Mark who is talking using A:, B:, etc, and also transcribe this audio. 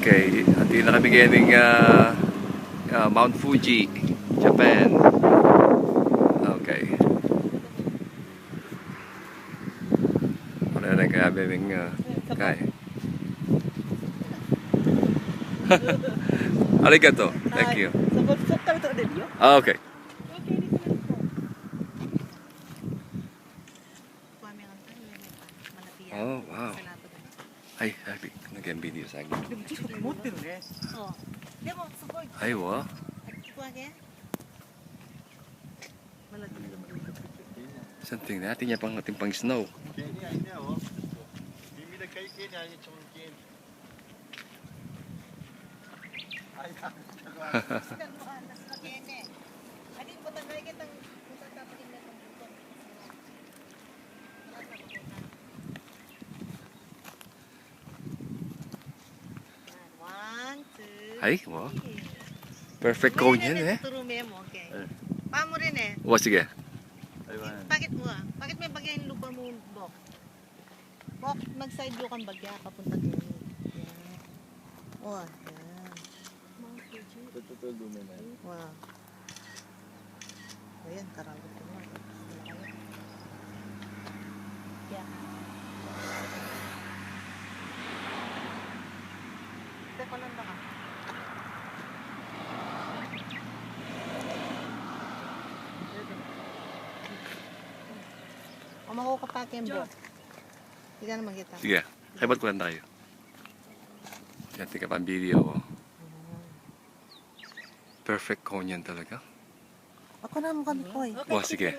A: Okay, hati na kami galing Mount Fuji, Japan. Okay. Wala na kami kain. Arigato. Thank you. Okay. Oh, wow. Ay, nag-video sa akin. Ay, wow. Something natin niya pang ating pang snow. Ay, wow. Perfect cone yan eh.
B: Pamo rin eh.
A: O, sige.
B: Bakit mo ah? Bakit may bagay yung lupa mo, Bok? Bok, mag-side view kang bagya, papunta doon. Yan. Oh, yan. Wow. Ayan, karawin ko na. Yeah. Teko lang ba ka? O makukapakin, Bok. Hindi ka naman kita.
A: Sige. Kaibat ko lang tayo. Yan, tika pang video. Perfect cone yan talaga.
B: Ako na mo kami, Koy.
A: O, sige.